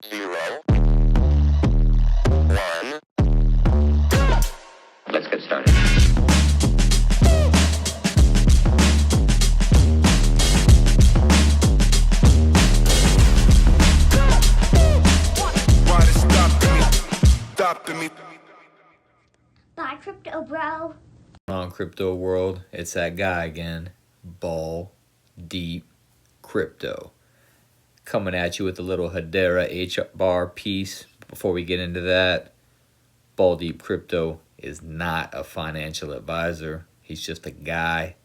0, 1. Let's get started. Why it stopping me? Bye, crypto bro. On crypto world, it's that guy again, Ball Deep Crypto, coming at you with a little Hedera HBAR piece. Before we get into that, Ball Deep Crypto is not a financial advisor. He's just a guy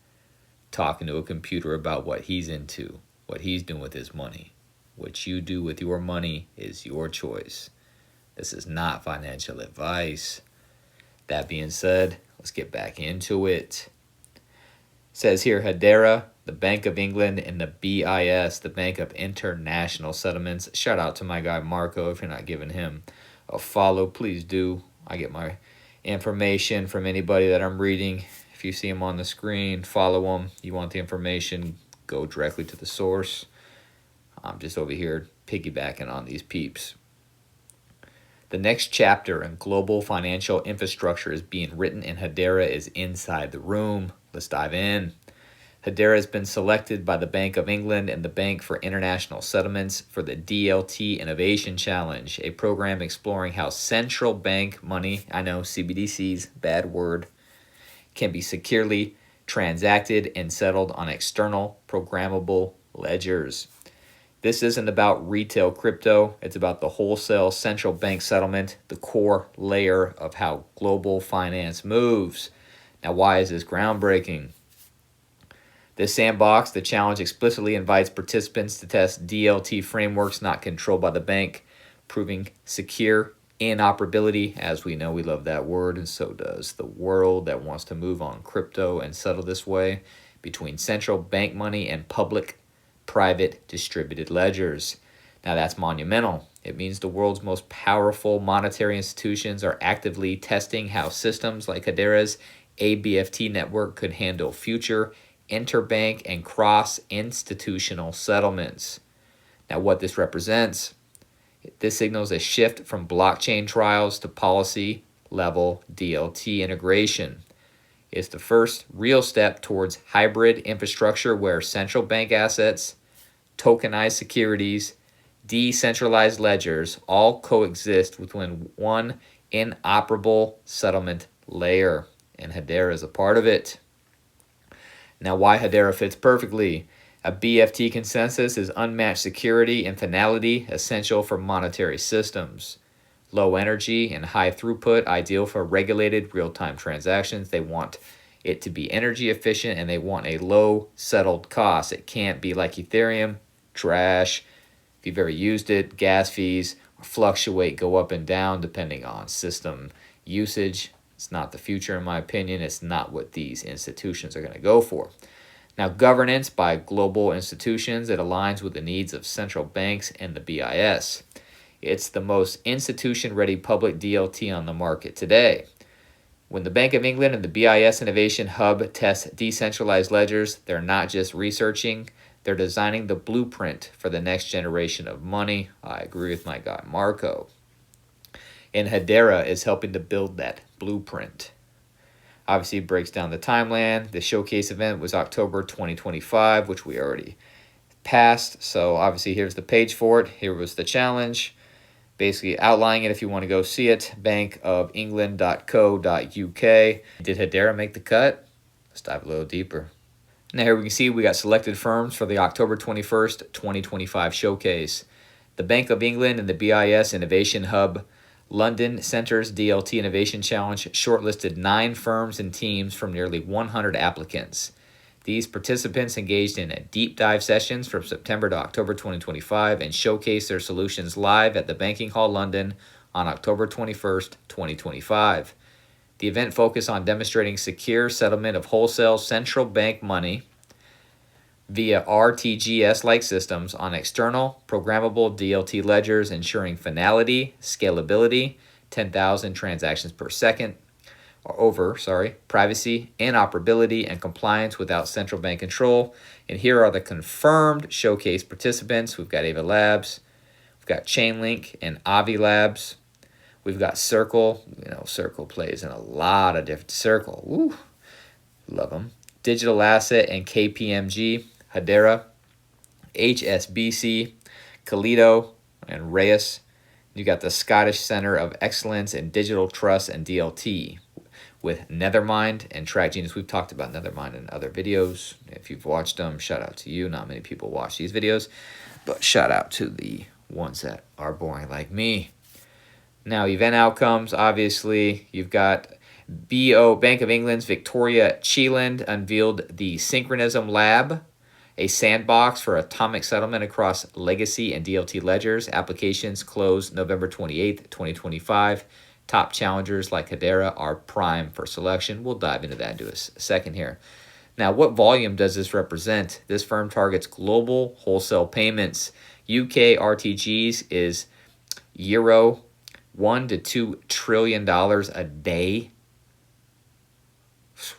talking to a computer about what he's into, what he's doing with his money. What you do with your money is your choice. This is not financial advice. That being said, let's get back into it. It says here, Hedera, the Bank of England, and the BIS, the Bank of International Settlements. Shout out to my guy Marco. If you're not giving him a follow, please do. I get my information from anybody that I'm reading. If you see him on the screen, follow him. You want the information, go directly to the source. I'm just over here piggybacking on these peeps. The next chapter in global financial infrastructure is being written, and Hedera is inside the room. Let's dive in. Hedera has been selected by the Bank of England and the Bank for International Settlements for the DLT Innovation Challenge, a program exploring how central bank money, I know CBDCs, bad word, can be securely transacted and settled on external programmable ledgers. This isn't about retail crypto. It's about the wholesale central bank settlement, the core layer of how global finance moves. Now, why is this groundbreaking? This sandbox, the challenge explicitly invites participants to test DLT frameworks not controlled by the bank, proving secure interoperability. As we know, we love that word, and so does the world that wants to move on crypto and settle this way between central bank money and public private distributed ledgers. Now that's monumental. It means the world's most powerful monetary institutions are actively testing how systems like Hedera's ABFT network could handle future interbank and cross-institutional settlements. Now what this represents, this signals a shift from blockchain trials to policy-level DLT integration. It's the first real step towards hybrid infrastructure where central bank assets, tokenized securities, decentralized ledgers all coexist within one inoperable settlement layer, and Hedera is a part of it. Now, why Hedera fits perfectly. A BFT consensus is unmatched security and finality essential for monetary systems. Low energy and high throughput, ideal for regulated real-time transactions. They want it to be energy efficient, and they want a low settled cost. It can't be like Ethereum, trash. If you've ever used it, gas fees fluctuate, go up and down depending on system usage. It's not the future, in my opinion. It's not what these institutions are going to go for. Now, governance by global institutions, it aligns with the needs of central banks and the BIS. It's the most institution-ready public DLT on the market today. When the Bank of England and the BIS Innovation Hub test decentralized ledgers, they're not just researching, they're designing the blueprint for the next generation of money. I agree with my guy Marco. And Hedera is helping to build that blueprint. Obviously, it breaks down the timeline. The showcase event was October 2025, which we already passed. So obviously, here's the page for it. Here was the challenge. Basically outlining it if you want to go see it, bankofengland.co.uk. Did Hedera make the cut? Let's dive a little deeper. Now here we can see we got selected firms for the October 21st, 2025 showcase. The Bank of England and the BIS Innovation Hub London Center's DLT Innovation Challenge shortlisted 9 firms and teams from nearly 100 applicants. These participants engaged in deep dive sessions from September to October 2025 and showcased their solutions live at the Banking Hall London on October 21st, 2025. The event focused on demonstrating secure settlement of wholesale central bank money via RTGS-like systems on external programmable DLT ledgers, ensuring finality, scalability, 10,000 transactions per second, privacy, interoperability, and compliance without central bank control. And here are the confirmed showcase participants. We've got Ava Labs, we've got Chainlink and Avi Labs. We've got Circle. Circle plays in a lot of different Circle. Woo, love them. Digital Asset and KPMG, Hedera, HSBC, Kalido, and Reyes. You got the Scottish Center of Excellence in Digital Trust and DLT with Nethermind and TrackGenius. We've talked about Nethermind in other videos. If you've watched them, shout out to you. Not many people watch these videos, but shout out to the ones that are boring like me. Now, event outcomes, obviously, you've got Bank of England's Victoria Cheeland unveiled the Synchronism Lab, a sandbox for atomic settlement across legacy and DLT ledgers. Applications close November 28th, 2025. Top challengers like Hedera are prime for selection. We'll dive into that in a second here. Now, what volume does this represent? This firm targets global wholesale payments. UK RTGs is Euro $1 to $2 trillion a day.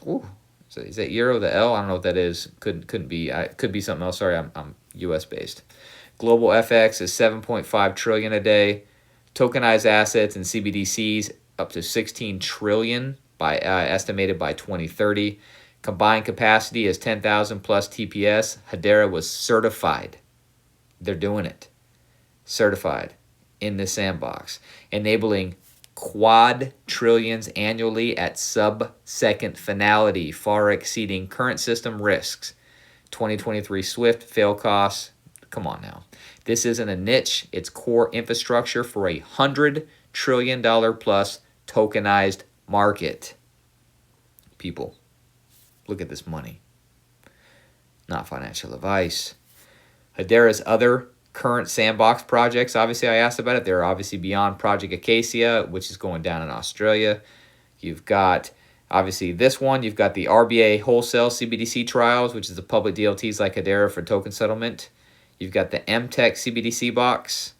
Ooh. Is that Euro, the L? I don't know what that is. Couldn't be. It could be something else. Sorry, I'm U.S. based. Global FX is 7.5 trillion a day. Tokenized assets and CBDCs up to 16 trillion estimated by 2030. Combined capacity is 10,000 plus TPS. Hedera was certified. They're doing it. Certified in the sandbox, enabling quad trillions annually at sub-second finality, far exceeding current system risks. 2023 SWIFT fail costs. Come on now. This isn't a niche. It's core infrastructure for a $100 trillion plus tokenized market. People, look at this money. Not financial advice. Hedera's other current sandbox projects, obviously I asked about it. They're obviously beyond Project Acacia, which is going down in Australia. You've got, obviously this one, you've got the RBA wholesale CBDC trials, which is the public DLTs like Hedera for token settlement. You've got the MTech CBDC box,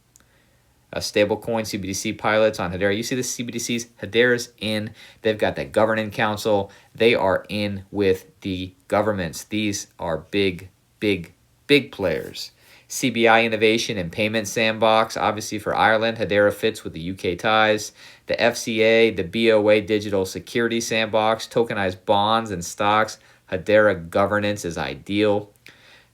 a stablecoin CBDC pilots on Hedera. You see the CBDCs, Hedera's in. They've got the governing council. They are in with the governments. These are big, big, big players. CBI Innovation and Payment Sandbox, obviously for Ireland. Hedera fits with the UK ties. The FCA, the BOA Digital Security Sandbox, tokenized bonds and stocks. Hedera governance is ideal.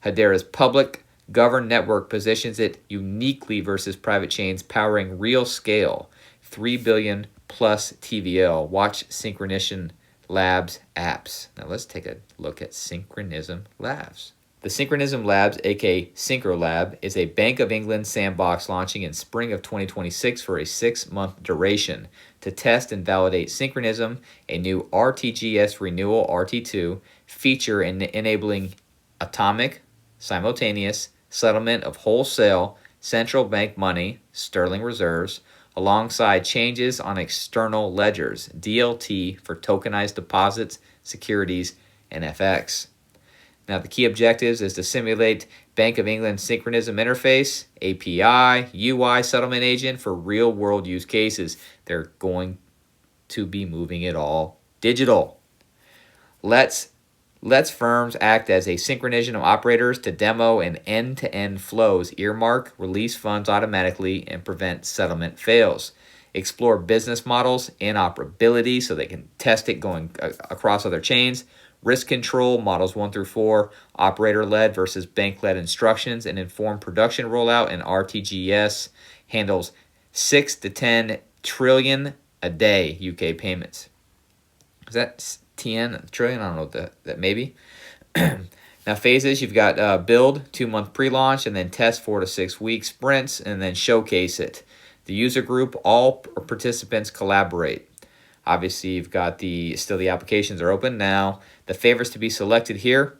Hedera's public governed network positions it uniquely versus private chains, powering real scale, 3 billion plus TVL. Watch Synchronism Labs apps. Now let's take a look at Synchronism Labs. The Synchronism Labs, aka Synchro Lab, is a Bank of England sandbox launching in spring of 2026 for a 6-month duration to test and validate Synchronism, a new RTGS renewal RT2 feature enabling atomic, simultaneous settlement of wholesale central bank money, sterling reserves, alongside changes on external ledgers, DLT for tokenized deposits, securities, and FX. Now, the key objectives is to simulate Bank of England Synchronism interface, API, UI settlement agent for real-world use cases. They're going to be moving it all digital. Let's firms act as a synchronism of operators to demo and end-to-end flows, earmark, release funds automatically, and prevent settlement fails. Explore business models, interoperability, so they can test it going across other chains. Risk control, models 1 through 4, operator-led versus bank-led instructions, and informed production rollout. And RTGS handles 6 to 10 trillion a day UK payments. Is that 10 trillion? I don't know what that may be. Now, phases, you've got build, 2-month pre-launch, and then test 4 to 6 week sprints, and then showcase it. The user group, all participants collaborate. Obviously, you've got still the applications are open now. The favorites to be selected here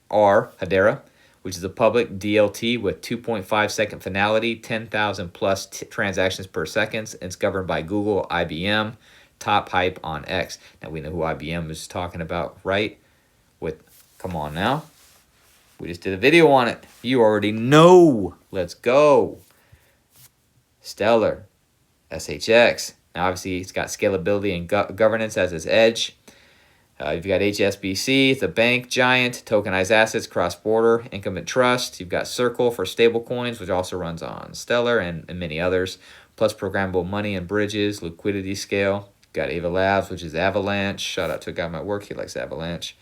are Hedera, which is a public DLT with 2.5 second finality, 10,000 plus transactions per second. It's governed by Google, IBM, top hype on X. Now, we know who IBM is talking about, right? Come on now. We just did a video on it. You already know. Let's go. Stellar, SHX. Now, obviously, it's got scalability and governance as its edge. You've got HSBC, the bank giant, tokenized assets, cross-border, income and trust. You've got Circle for stablecoins, which also runs on Stellar and many others, plus programmable money and bridges, liquidity scale. You've got Ava Labs, which is Avalanche. Shout out to a guy at my work. He likes Avalanche.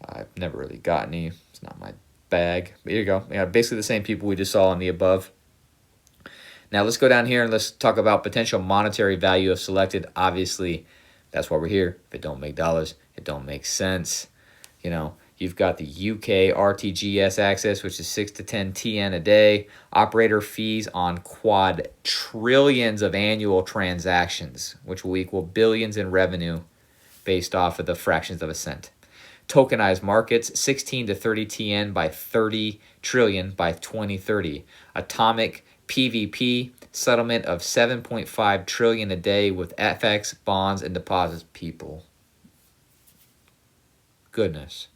I've never really got any. It's not my bag. But here you go. Yeah, basically the same people we just saw on the above. Now let's go down here and let's talk about potential monetary value of selected. Obviously, that's why we're here. If it don't make dollars, it don't make sense. You know, you've got the UK RTGS access, which is 6 to 10 TN a day. Operator fees on quadrillions of annual transactions, which will equal billions in revenue based off of the fractions of a cent. Tokenized markets, 16 to 30 TN by 30 trillion by 2030. Atomic PVP settlement of 7.5 trillion a day with FX, bonds, and deposits. People. Goodness.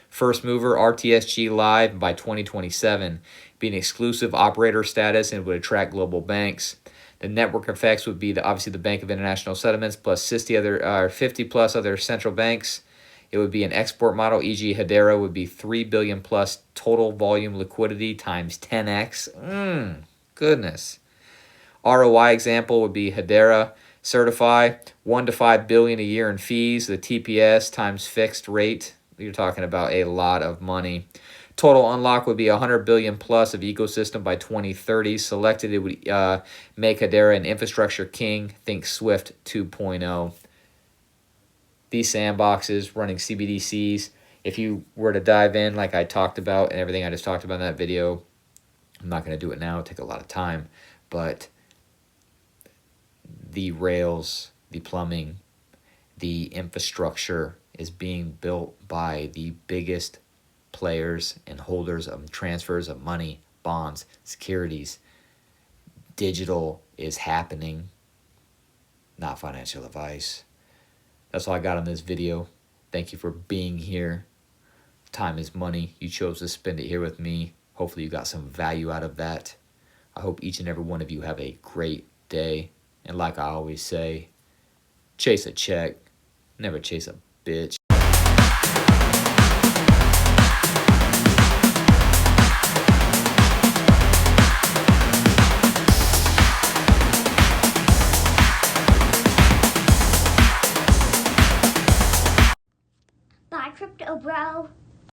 First mover RTSG live by 2027. Be an exclusive operator status and would attract global banks. The network effects would be obviously the Bank of International Settlements plus 50 plus other central banks. It would be an export model, e.g. Hedera would be 3 billion plus total volume liquidity times 10x. Goodness. ROI example would be Hedera certify 1 to 5 billion a year in fees. The TPS times fixed rate. You're talking about a lot of money. Total unlock would be 100 billion plus of ecosystem by 2030. Selected, it would make Hedera an infrastructure king. Think Swift 2.0. These sandboxes running CBDCs, if you were to dive in like I talked about and everything I just talked about in that video, I'm not going to do it now. It'll take a lot of time. But the rails, the plumbing, the infrastructure is being built by the biggest players and holders of transfers of money, bonds, securities. Digital is happening, not financial advice. That's all I got on this video. Thank you for being here. Time is money. You chose to spend it here with me. Hopefully you got some value out of that. I hope each and every one of you have a great day. And like I always say, chase a check, never chase a bitch.